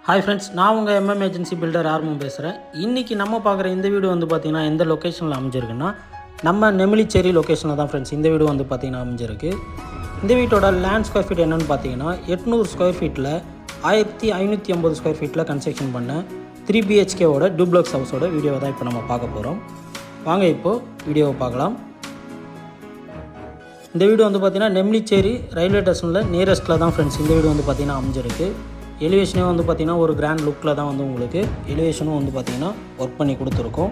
Hi friends, நான் உங்கள் MM agency filter ஆர்வம் பேசுகிறேன். இன்றைக்கி நம்ம பார்க்குற இந்த வீடு வந்து பார்த்திங்கன்னா எந்த லொக்கேஷனில் அமைஞ்சிருக்குன்னா நம்ம நெமிலிச்சேரி லொக்கேஷனில் தான் ஃப்ரெண்ட்ஸ் இந்த வீடு வந்து பார்த்திங்கன்னா அமைஞ்சிருக்கு. இந்த வீட்டோட லேண்ட் ஸ்கொயர் ஃபீட் என்னென்னு பார்த்தீங்கன்னா 800 ஸ்கொயர் ஃபீட்டில் 1550 ஸ்கொயர் ஃபீட்டில் கன்ஸ்ட்ரக்ஷன் பண்ண 3 BHKவோட டூப்ளக்ஸ் ஹவுஸோட வீடியோவை தான் இப்போ நம்ம பார்க்க போகிறோம். வாங்க இப்போது வீடியோவை பார்க்கலாம். இந்த வீடு வந்து பார்த்திங்கன்னா நெமிலிச்சேரி ரயில்வே ஸ்டேஷனில் நியரஸ்ட்டில் தான் ஃப்ரெண்ட்ஸ் இந்த வீடு வந்து பார்த்திங்கன்னா அமைஞ்சிருக்கு. எலிவேஷனே வந்து பார்த்திங்கன்னா ஒரு கிராண்ட் லுக்கில் தான் வந்து உங்களுக்கு எலிவேஷனும் வந்து பார்த்திங்கன்னா ஒர்க் பண்ணி கொடுத்துருக்கோம்.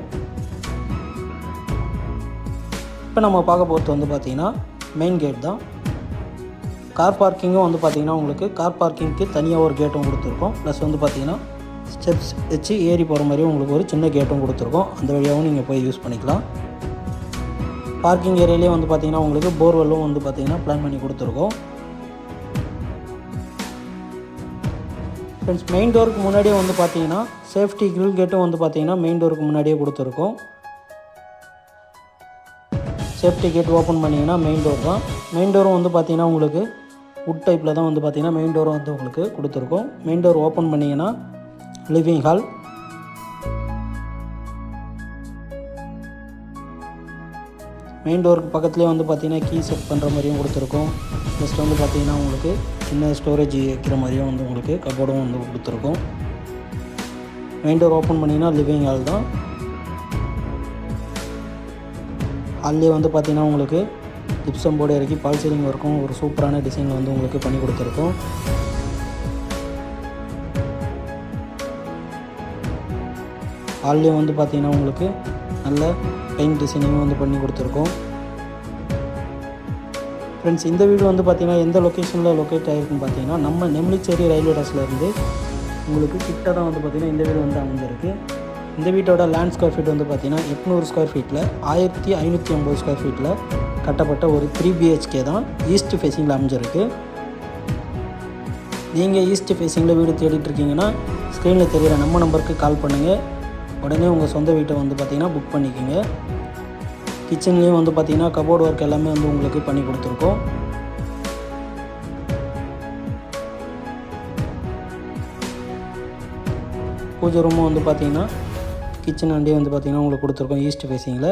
இப்போ நம்ம பார்க்க போகிறது வந்து பார்த்திங்கன்னா மெயின் கேட் தான். கார் பார்க்கிங்கும் வந்து பார்த்திங்கன்னா உங்களுக்கு கார் பார்க்கிங்க்கு தனியாக ஒரு கேட்டும் கொடுத்துருக்கோம். ப்ளஸ் வந்து பார்த்திங்கன்னா ஸ்டெப்ஸ் வச்சு ஏறி போகிற மாதிரியும் உங்களுக்கு ஒரு சின்ன கேட்டும் கொடுத்துருக்கோம். அந்த வழியாகவும் நீங்கள் போய் யூஸ் பண்ணிக்கலாம். பார்க்கிங் ஏரியாலேயே வந்து பார்த்திங்கன்னா உங்களுக்கு போர்வெல்லும் வந்து பார்த்திங்கன்னா பிளான் பண்ணி கொடுத்துருக்கோம். ஃப்ரெண்ட்ஸ், மெயின் டோருக்கு முன்னாடியே வந்து பார்த்தீங்கன்னா சேஃப்டி கிரில் கேட்டும் வந்து பார்த்தீங்கன்னா மெயின் டோருக்கு முன்னாடியே கொடுத்துருக்கோம். சேஃப்டி கேட் ஓப்பன் பண்ணிங்கன்னா மெயின் டோர் தான். மெயின் டோரும் வந்து பார்த்தீங்கன்னா உங்களுக்கு வுட் டைப்பில் தான் வந்து பார்த்தீங்கன்னா மெயின் டோரும் வந்து உங்களுக்கு கொடுத்துருக்கோம். மெயின் டோர் ஓப்பன் பண்ணிங்கன்னா லிவிங் ஹால். மெயின் டோருக்கு பக்கத்துலேயே வந்து பார்த்திங்கன்னா கீ செட் பண்ணுற மாதிரியும் கொடுத்துருக்கோம். ஜஸ்ட் வந்து பார்த்திங்கன்னா உங்களுக்கு சின்ன ஸ்டோரேஜ் வைக்கிற மாதிரியும் வந்து உங்களுக்கு கபோர்டும் வந்து கொடுத்துருக்கோம். மெயின் டோர் ஓப்பன் பண்ணிங்கன்னா லிவிங் ஹால் தான். ஹால்லேயே வந்து பார்த்திங்கன்னா உங்களுக்கு ஜிப்சம் போர்டு இறக்கி பால் சீலிங் ஒர்க்கும் ஒரு சூப்பரான டிசைனில் வந்து உங்களுக்கு பண்ணி கொடுத்துருக்கோம். ஹால்லேயே வந்து பார்த்திங்கன்னா உங்களுக்கு நல்ல பெயிண்ட் டிசைனிங் வந்து பண்ணி கொடுத்துருக்கோம். ஃப்ரெண்ட்ஸ், இந்த வீடு வந்து பார்த்திங்கன்னா எந்த லொக்கேஷனில் லொக்கேட் ஆகிருக்குன்னு பார்த்தீங்கன்னா நம்ம நெமிலிச்சேரி ரயில்வே ஸ்டேஷன்லேருந்து உங்களுக்கு கிட்ட தான் வந்து பார்த்திங்கன்னா இந்த வீடு வந்து அமைஞ்சிருக்கு. இந்த வீட்டோட லேண்ட் ஸ்கொயர் ஃபீட் வந்து பார்த்திங்கன்னா 800 ஸ்கொயர் ஃபீட்டில் 1550 ஸ்கொயர் ஃபீட்டில் கட்டப்பட்ட ஒரு 3 BHK தான் ஈஸ்ட் ஃபேஸிங்கில் அமைஞ்சிருக்கு. நீங்கள் ஈஸ்ட் ஃபேஸிங்கில் வீடு தேடிட்டுருக்கீங்கன்னா ஸ்க்ரீனில் தெரிகிற நம்ம நம்பருக்கு கால் பண்ணுங்கள். உடனே உங்கள் சொந்த வீட்டை வந்து பார்த்திங்கன்னா புக் பண்ணிக்கோங்க. கிச்சன்லேயும் வந்து பார்த்திங்கன்னா கபோர்டு ஒர்க் எல்லாமே வந்து உங்களுக்கு பண்ணி கொடுத்துருக்கோம். பூஜை ரூமும் வந்து பார்த்திங்கன்னா கிச்சன் அண்டே வந்து பார்த்திங்கன்னா உங்களுக்கு கொடுத்துருக்கோம் ஈஸ்ட் ஃபேஸிங்கில்.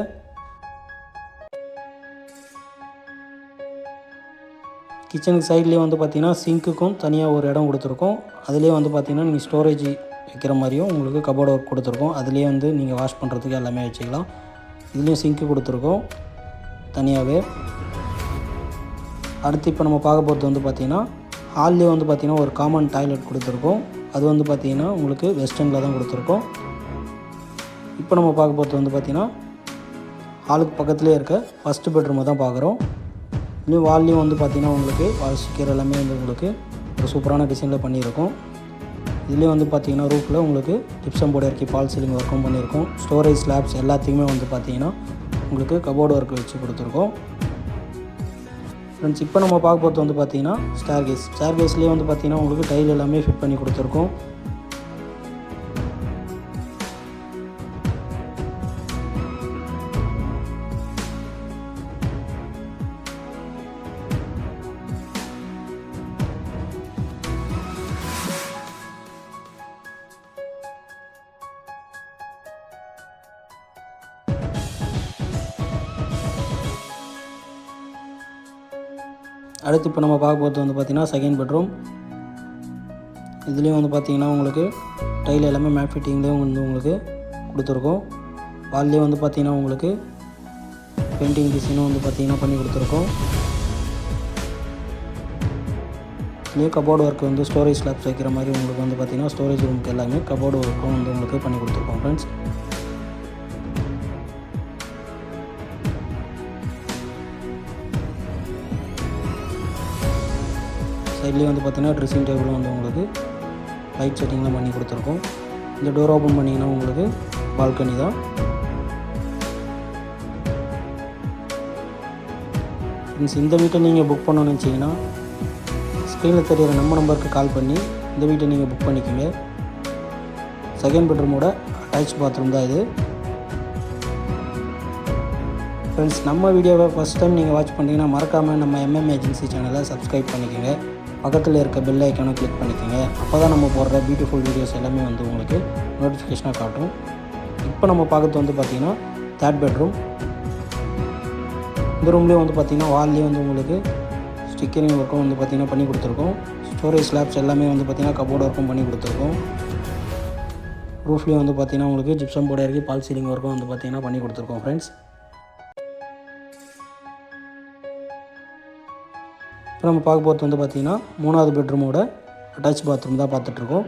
கிச்சனுக்கு சைட்லேயே வந்து பார்த்திங்கன்னா சிங்க்குக்கும் தனியாக ஒரு இடம் கொடுத்துருக்கோம். அதுலேயே வந்து பார்த்திங்கன்னா நீங்கள் ஸ்டோரேஜ் வைக்கிற மாதிரியும் உங்களுக்கு கபோர்டு ஒர்க் கொடுத்துருக்கோம். அதுலேயே வந்து நீங்கள் வாஷ் பண்ணுறதுக்கு எல்லாமே வச்சுக்கலாம். இதுலேயும் சிங்க்கு கொடுத்துருக்கோம் தனியாகவே. அடுத்து இப்போ நம்ம பார்க்க போகிறது வந்து பார்த்திங்கன்னா ஹால்லேயே வந்து பார்த்திங்கன்னா ஒரு காமன் டாய்லெட் கொடுத்துருக்கோம். அது வந்து பார்த்திங்கன்னா உங்களுக்கு வெஸ்டர்னில் தான் கொடுத்துருக்கோம். இப்போ நம்ம பார்க்க போகிறது வந்து பார்த்திங்கன்னா ஹாலுக்கு பக்கத்துலேயே இருக்க ஃபஸ்ட்டு பெட்ரூமை தான் பார்க்குறோம். இதுலேயும் வால்லேயும் வந்து பார்த்திங்கன்னா உங்களுக்கு வால் ஸ்டிக்கர் எல்லாமே வந்து உங்களுக்கு ஒரு சூப்பரான டிசைனில் பண்ணியிருக்கோம். இதுலேயே வந்து பார்த்திங்கன்னா ரூஃபில் உங்களுக்கு ஜிப்சம் போர்டு இறக்கி பால் சீலிங் ஒர்க்கும் பண்ணியிருக்கோம். ஸ்டோரேஜ் ஸ்லாப்ஸ் எல்லாத்தையுமே வந்து பார்த்திங்கன்னா உங்களுக்கு கபோர்டு ஒர்க் வச்சு கொடுத்துருக்கோம். ஃப்ரெண்ட்ஸ், இப்போ நம்ம பார்க்க போகிறது வந்து பார்த்திங்கன்னா ஸ்டேர்கேஸ்லேயே வந்து பார்த்திங்கன்னா உங்களுக்கு டைல் எல்லாமே ஃபிட் பண்ணி கொடுத்துருக்கோம். அடுத்து இப்போ நம்ம பார்க்க போகிறது வந்து பார்த்திங்கன்னா செகண்ட் பெட்ரூம். இதுலேயும் வந்து பார்த்திங்கன்னா உங்களுக்கு டைல் எல்லாமே மேட் ஃபிட்டிங்லேயும் வந்து உங்களுக்கு கொடுத்துருக்கோம். வால்லேயே வந்து பார்த்திங்கன்னா உங்களுக்கு பெயிண்டிங் டிசைனும் வந்து பார்த்திங்கன்னா பண்ணி கொடுத்துருக்கோம். இதுலேயே கபோர்டு ஒர்க் வந்து ஸ்டோரேஜ் ஸ்லாப்ஸ் வைக்கிற மாதிரி உங்களுக்கு வந்து பார்த்திங்கன்னா ஸ்டோரேஜ் ரூமுக்கு எல்லாமே கபோர்டு ஒர்க்கும் வந்து உங்களுக்கு பண்ணி கொடுத்துருக்கோம். ஃப்ரெண்ட்ஸ், சைட்லேயே வந்து பார்த்திங்கன்னா ட்ரெஸ்ஸிங் டேபிளும் வந்து உங்களுக்கு லைட் செட்டிங்லாம் பண்ணி கொடுத்துருக்கோம். இந்த டோர் ஓப்பன் பண்ணிங்கன்னா உங்களுக்கு பால்கனி தான். மீன்ஸ் இந்த வீட்டை நீங்கள் புக் பண்ணணும்னு நினச்சிங்கன்னா ஸ்க்ரீனில் தெரிகிற நம்ம நம்பருக்கு கால் பண்ணி இந்த வீட்டை நீங்கள் புக் பண்ணிக்கோங்க. செகண்ட் பெட்ரூமோட அட்டாச் பாத்ரூம் தான் இது. ஃப்ரெண்ட்ஸ், நம்ம வீடியோவை ஃபஸ்ட் டைம் நீங்கள் வாட்ச் பண்ணிங்கன்னா மறக்காமல் நம்ம எம்எம் ஏஜென்சி சேனலை சப்ஸ்கிரைப் பண்ணிக்கோங்க. பக்கத்தில் இருக்க பெல் ஐக்கானை கிளிக் பண்ணிக்கோங்க. அப்போ தான் நம்ம போடுற பியூட்டிஃபுல் வீடியோஸ் எல்லாமே வந்து உங்களுக்கு நோட்டிஃபிகேஷனாக காட்டும். இப்போ நம்ம பார்க்குறது வந்து பார்த்திங்கன்னா 3rd பெட்ரூம். இந்த ரூம்லேயே வந்து பார்த்திங்கன்னா வால்லேயே வந்து உங்களுக்கு ஸ்டிக்கரிங் ஒர்க்கும் வந்து பார்த்திங்கன்னா பண்ணி கொடுத்துருக்கோம். ஸ்டோரேஜ் ஸ்லாப்ஸ் எல்லாமே வந்து பார்த்திங்கன்னா கபோர்டு ஒர்க்கும் பண்ணி கொடுத்துருக்கோம். ரூஃப்லேயே வந்து பார்த்திங்கன்னா உங்களுக்கு ஜிப்சம் போர்டு இறக்கி பால் சீலிங் ஒர்க்கும் வந்து பார்த்திங்கன்னா பண்ணி கொடுத்துருக்கோம் ஃப்ரெண்ட்ஸ். இப்போ நம்ம பார்க்க போகிறது வந்து பார்த்திங்கன்னா 3வது பெட்ரூமோட அட்டாச் பாத்ரூம் தான் பார்த்துட்ருக்கோம்.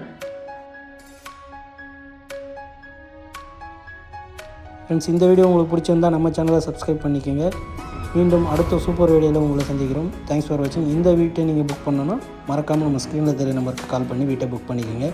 ஃப்ரெண்ட்ஸ், இந்த வீடியோ உங்களுக்கு பிடிச்சிருந்தால் நம்ம சேனலை சப்ஸ்கிரைப் பண்ணிக்கோங்க. மீண்டும் அடுத்த சூப்பர் வீடியோவில் உங்களை சந்திக்கிறோம். தேங்க்ஸ் ஃபார் வாட்சிங். இந்த வீட்டை நீங்கள் புக் பண்ணணுன்னா மறக்காமல் நம்ம ஸ்க்ரீனில் தெரிய நம்பருக்கு கால் பண்ணி வீட்டை புக் பண்ணிக்கோங்க.